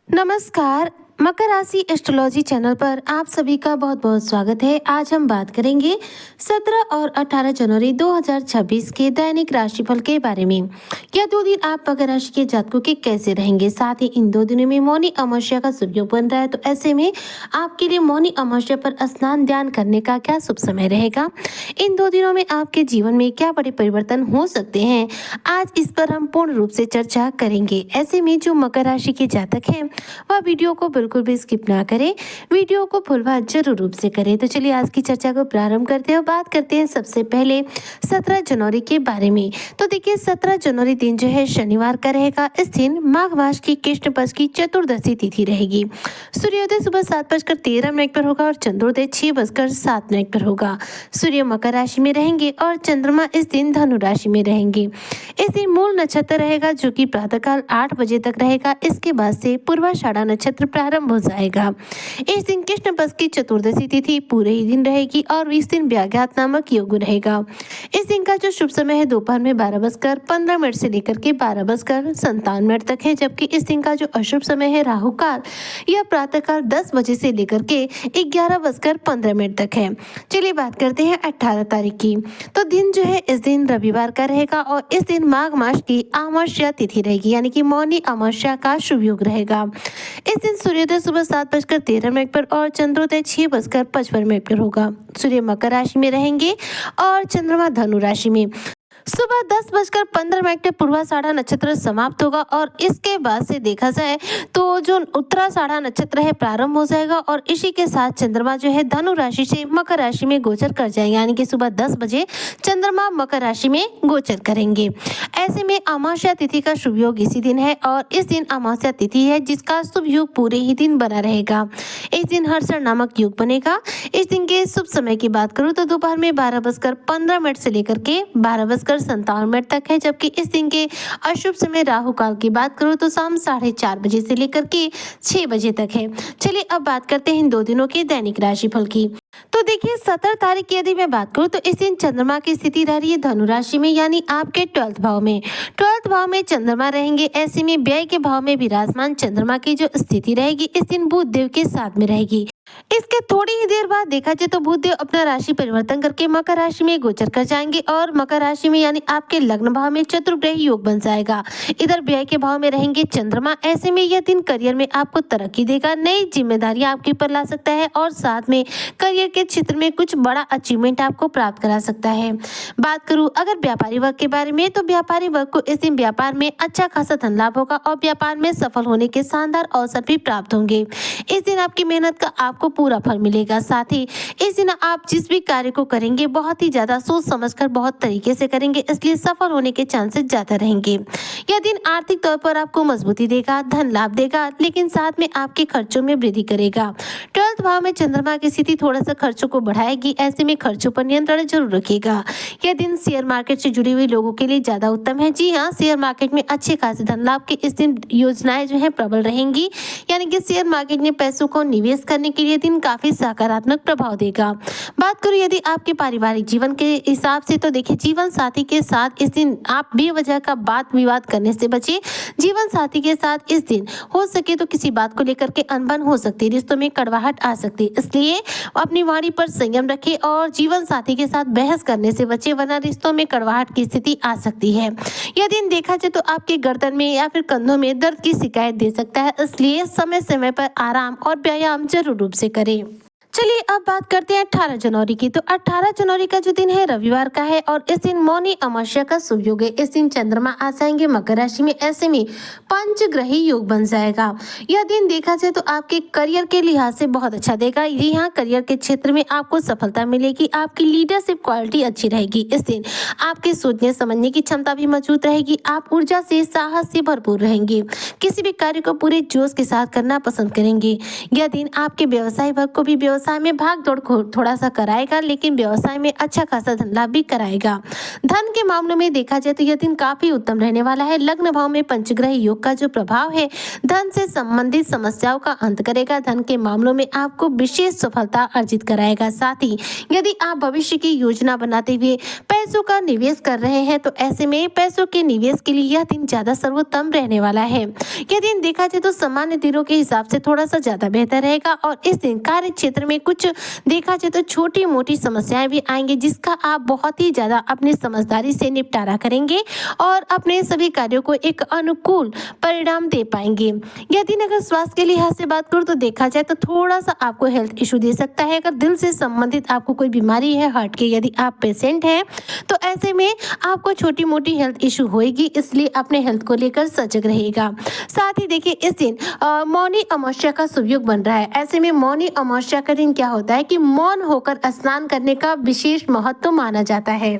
नमस्कार। मकर राशि astrology channel पर आप सभी का बहुत बहुत स्वागत है। आज हम बात करेंगे 17 और 18 जनवरी 2026 के दैनिक राशिफल के बारे में। यह 2 दिन आप मकर राशि के जातकों के कैसे रहेंगे, साथ ही इन 2 दिनों में मौनी अमावस्या का शुभ योग बन रहा है, तो ऐसे में आपके लिए मौनी अमावस्या पर स्नान ध्यान करने का क्या शुभ समय रहेगा। इन 2 दिनों में आपके जीवन में क्या बड़े परिवर्तन हो सकते हैं, आज इस पर हम पूर्ण रूप से चर्चा करेंगे। ऐसे में जो मकर राशि के जातक हैं वह वीडियो को बिल्कुल भी स्किप ना करें, वीडियो को फुलवा जरूर रूप से करें। तो चलिए आज की चर्चा को प्रारंभ करते हैं और बात करते हैं सबसे पहले 17 जनवरी के बारे में। तो देखिए 17 जनवरी दिन जो है शनिवार का रहेगा। इस दिन माघ मास की कृष्ण पक्ष की चतुर्दशी तिथि रहेगी। सूर्योदय सुबह 7:13 पर होगा और चंद्रोदय 6:07 पर होगा। सूर्य मकर राशि में रहेंगे और चंद्रमा इस दिन धनु राशि में रहेंगे। इस दिन मूल नक्षत्र रहेगा जो कि प्रातःकाल 8 बजे तक रहेगा। इसके बाद से पूर्वाषाढ़ा नक्षत्र प्रारंभ हो जाएगा। इस दिन कृष्ण पक्ष की चतुर्दशी तिथि पूरे ही दिन रहेगी और इस दिन व्याघात नामक योग रहेगा। इस दिन का जो शुभ समय है दोपहर में 12:15 से लेकर के 12:57 तक है, जबकि इस दिन का जो अशुभ समय है राहु काल यह प्रातःकाल 10 बजे से लेकर के 11:15 तक है। चलिए बात करते हैं 18 तारीख की। तो दिन जो है इस दिन रविवार का रहेगा और इस दिन माघ मास की अमावस्या तिथि रहेगी, यानी कि मौनी अमावस्या का शुभ योग रहेगा। इस दिन सूर्योदय सुबह 7:13 पर और चंद्रोदय 6:55 पर होगा। सूर्य मकर राशि में रहेंगे और चंद्रमा धनु राशि में। सुबह 10:15 पर पूर्वाषाढ़ा नक्षत्र समाप्त होगा और इसके बाद से देखा जाए तो जो उत्तराषाढ़ा नक्षत्र है प्रारंभ हो जाएगा और इसी के साथ चंद्रमा जो है धनु राशि से मकर राशि में गोचर कर जाएंगे, यानी कि सुबह 10 बजे चंद्रमा मकर राशि में गोचर करेंगे। ऐसे में अमावस्या तिथि का शुभ योग इसी दिन है और इस दिन अमावस्या तिथि है जिसका शुभ योग पूरे ही दिन बना रहेगा। इस दिन हर्षण नामक योग बनेगा। इस दिन के शुभ समय की बात करूँ तो दोपहर में 12:15 से लेकर के 12:57 तक है, जबकि इस दिन के अशुभ समय राहु काल की बात करूँ तो शाम 4:30 बजे से लेकर के 6 बजे तक है। चलिए अब बात करते हैं इन 2 दिनों के दैनिक राशिफल की। तो देखिए 17 तारीख की यदि मैं बात करूँ तो इस दिन चंद्रमा की स्थिति रह रही है धनु राशि में, यानी आपके 12th भाव में। 12th भाव में चंद्रमा रहेंगे। ऐसे में व्यय के भाव में विराजमान चंद्रमा की जो स्थिति रहेगी इस दिन बुध देव के साथ में रहेगी। इसके थोड़ी ही देर बाद देखा जाए तो बुध देव अपना राशि परिवर्तन करके मकर राशि में गोचर कर जाएंगे और मकर राशि में यानी आपके लग्न भाव में चतुर्ग्रही योग बन जाएगा। इधर व्यय के भाव में रहेंगे चंद्रमा। ऐसे में यह दिन करियर में आपको तरक्की देगा, नई जिम्मेदारियां आपके ऊपर ला सकता है और साथ में करियर के क्षेत्र में कुछ बड़ा अचीवमेंट आपको प्राप्त करा सकता है। बात करूं अगर व्यापारी वर्ग के बारे में तो व्यापारी वर्ग को इस दिन व्यापार में अच्छा खासा धन लाभ होगा और व्यापार में सफल होने के शानदार अवसर भी प्राप्त होंगे। इस दिन आपकी मेहनत का आपको पूरा फल मिलेगा। साथ ही इस दिन आप जिस भी कार्य को करेंगे बहुत ही ज्यादा सोच समझकर बहुत तरीके से करेंगे, इसलिए सफल होने के चांसेस ज्यादा रहेंगे। यह दिन आर्थिक तौर पर आपको मजबूती देगा, धन लाभ देगा, लेकिन साथ में आपके खर्चों में वृद्धि करेगा। 12th भाव में चंद्रमा की स्थिति थोड़ा सा खर्चों को बढ़ाएगी। ऐसे में खर्चों पर नियंत्रण जरूर रखिएगा। यह दिन शेयर मार्केट से जुड़ी हुई लोगों के लिए ज्यादा उत्तम है। जी हाँ, शेयर मार्केट में अच्छे खासे धन लाभ के इस दिन योजनाएं जो है प्रबल रहेंगी, यानी कि शेयर मार्केट में पैसों को निवेश करने के लिए दिन काफी सकारात्मक प्रभाव देगा। बात करूं यदि आपके पारिवारिक जीवन के हिसाब से तो देखिए जीवन साथी के साथ इस दिन आप बेवजह का बात विवाद करने से बचे। जीवन साथी के साथ इस दिन हो सके तो किसी बात को लेकर के अनबन हो सकती है, रिश्तों में कड़वाहट आ सकती है, इसलिए अपनी वाणी पर संयम रखें और जीवन साथी के साथ बहस करने से बचे, वरना रिश्तों में कड़वाहट की स्थिति आ सकती है। यह दिन देखा जाए तो आपके गर्दन में या फिर कंधों में दर्द की शिकायत दे सकता है, इसलिए समय समय पर आराम और व्यायाम जरूर रूप से करें। चलिए अब बात करते हैं 18 जनवरी की। तो 18 जनवरी का जो दिन है रविवार का है और इस दिन मौनी अमावस्या का शुभ योग है। इस दिन चंद्रमा आ जाएंगे मकर राशि में। ऐसे में पंचग्रही योग बन जाएगा। यह दिन देखा जाए तो आपके करियर के लिहाज से बहुत अच्छा देगा। यहाँ करियर के क्षेत्र में आपको सफलता मिलेगी। आपकी लीडरशिप क्वालिटी अच्छी रहेगी। इस दिन आपके सोचने समझने की क्षमता भी मौजूद रहेगी। आप ऊर्जा से साहस से भरपूर रहेंगे। किसी भी कार्य को पूरे जोश के साथ करना पसंद करेंगे। यह दिन आपके व्यवसाय वर्ग को भी व्यवसाय व्यवसाय में भाग दौड़ थोड़ा सा कराएगा, लेकिन व्यवसाय में अच्छा खासा धन लाभ भी कराएगा। धन के मामलों में देखा जाए तो यह दिन काफी उत्तम रहने वाला है। लग्न भाव में पंचग्रह योग का जो प्रभाव है धन से संबंधित समस्याओं का अंत करेगा। धन के मामलों में आपको विशेष सफलता अर्जित कराएगा। साथ ही यदि आप भविष्य की योजना बनाते हुए पैसों का निवेश कर रहे हैं तो ऐसे में पैसों के निवेश के लिए यह दिन ज्यादा सर्वोत्तम रहने वाला है। यह दिन देखा जाए तो सामान्य दिनों के हिसाब से थोड़ा सा ज्यादा बेहतर रहेगा और इस दिन कार्य क्षेत्र में कुछ देखा जाए तो छोटी मोटी समस्याएं भी आएंगी, जिसका आप बहुत ही ज्यादा अपनी समझदारी से निपटारा करेंगे और अपने सभी कार्यों को एक अनुकूल परिणाम दे पाएंगे। यदि अगर स्वास्थ्य के लिहाज से बात करूं तो देखा जाए तो थोड़ा सा आपको हेल्थ इशू दे सकता है। अगर दिल से संबंधित आपको कोई बीमारी है, हार्ट के यदि आप पेशेंट हैं तो ऐसे में आपको छोटी मोटी हेल्थ इशू होएगी, इसलिए अपने हेल्थ को लेकर सजग रहेगा। साथ ही देखिए इस दिन मौनी अमावस्या का शुभ योग बन रहा है। ऐसे में मौनी अमावस्या का दिन क्या होता है कि मौन होकर स्नान करने का विशेष महत्व माना जाता है।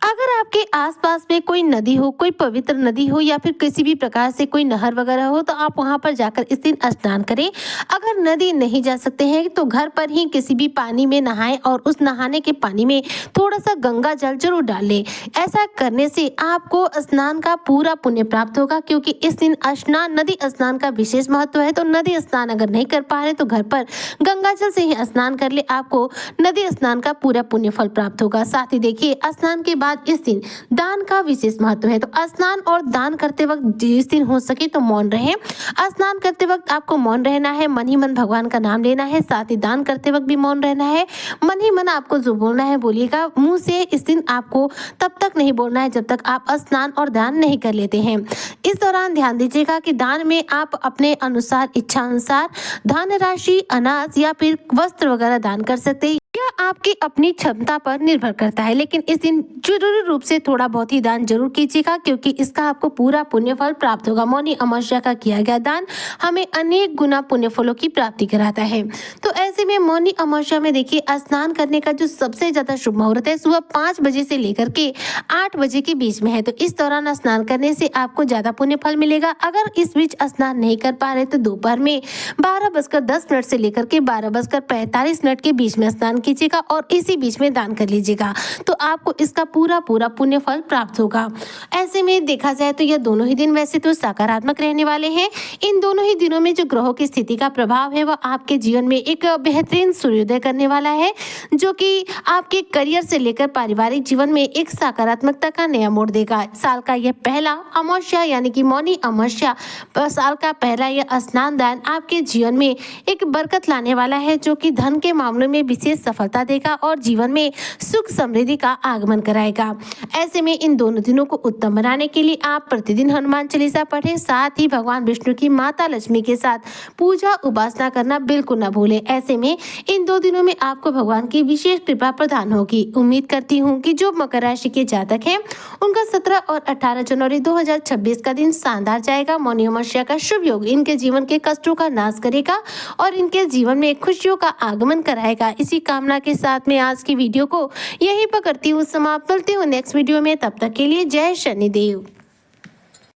अगर आपके आसपास में कोई नदी हो, कोई पवित्र नदी हो या फिर किसी भी प्रकार से कोई नहर वगैरह हो तो आप वहां पर जाकर इस दिन स्नान करें। अगर नदी नहीं जा सकते हैं तो घर पर ही किसी भी पानी में नहाएं और उस नहाने के पानी में थोड़ा सा गंगा जल जरूर डाल लें। ऐसा करने से आपको स्नान का पूरा पुण्य प्राप्त होगा, क्योंकि इस दिन स्नान, नदी स्नान का विशेष महत्व है। तो नदी स्नान अगर नहीं कर पा रहे तो घर पर गंगा जल से ही स्नान कर ले, आपको नदी स्नान का पूरा पुण्य फल प्राप्त होगा। साथ ही देखिए स्नान के बाद इस दिन दान का विशेष महत्व है। तो स्नान और दान करते वक्त जिस दिन हो सके तो मौन रहें। स्नान करते वक्त आपको मौन रहना है, मन ही मन भगवान का नाम लेना है। साथ ही दान करते वक्त भी मौन रहना है, मन ही मन आपको जो बोलना है बोलिएगा। मुंह से इस दिन आपको तब तक नहीं बोलना है जब तक आप स्नान और दान नहीं कर लेते हैं। इस दौरान ध्यान दीजिएगा कि दान में आप अपने अनुसार, इच्छा अनुसार धन राशि, अनाज या फिर वस्त्र वगैरह दान कर सकते हैं। यह आपकी अपनी क्षमता पर निर्भर करता है, लेकिन इस दिन जरूरी रूप से थोड़ा बहुत ही दान जरूर कीजिएगा, क्योंकि इसका आपको पूरा पुण्य फल प्राप्त होगा। मौनी अमावस्या का किया गया दान हमें अनेक गुना पुण्य फलों की प्राप्ति कराता है। तो ऐसे में मौनी अमावस्या में देखिए स्नान करने का जो सबसे ज्यादा शुभ मुहूर्त है सुबह 5 बजे से लेकर के 8 बजे के बीच में है। तो इस दौरान स्नान करने से आपको ज्यादा पुण्य फल मिलेगा। अगर इस बीच स्नान नहीं कर पा रहे तो दोपहर में 12:10 से लेकर के 12:45 के बीच में स्नान कीजिएगा और इसी बीच में दान कर लीजिएगा, तो आपको इसका पूरा पुण्य फल प्राप्त होगा। ऐसे में देखा जाए तो यह दोनों ही दिन वैसे तो सकारात्मक रहने वाले हैं। इन दोनों ही दिनों में जो ग्रहों की स्थिति का प्रभाव है वह आपके जीवन में एक बेहतरीन सूर्योदय करने वाला है, जो कि आपके करियर से लेकर पारिवारिक जीवन में एक सकारात्मकता का नया मोड़ देगा। साल का यह पहला अमावस्या यानी कि मौनी अमावस्या, साल का पहला यह स्नान दान आपके जीवन में एक बरकत लाने वाला है, जो कि धन के मामलों में विशेष सफलता देगा और जीवन में सुख समृद्धि का आगमन कराएगा। ऐसे में इन दोनों दिनों को उत्तम बनाने के लिए आप प्रतिदिन हनुमान चालीसा पढ़ें। साथ ही भगवान विष्णु की माता लक्ष्मी के साथ पूजा उपासना करना बिल्कुल न भूलें। ऐसे में इन 2 दिनों में आपको भगवान की विशेष कृपा प्रदान होगी। उम्मीद करती हूँ कि जो मकर राशि के जातक हैं उनका 17 और 18 जनवरी 2026 का दिन शानदार जाएगा। मौनी अमावस्या का शुभ योग इनके जीवन के कष्टों का नाश करेगा और इनके जीवन में खुशियों का आगमन कराएगा। इसी कामना के साथ में आज की वीडियो को यहीं पर करती हूँ समाप्त। मिलती हूँ नेक्स्ट वीडियो में, तब तक के लिए जय शनिदेव।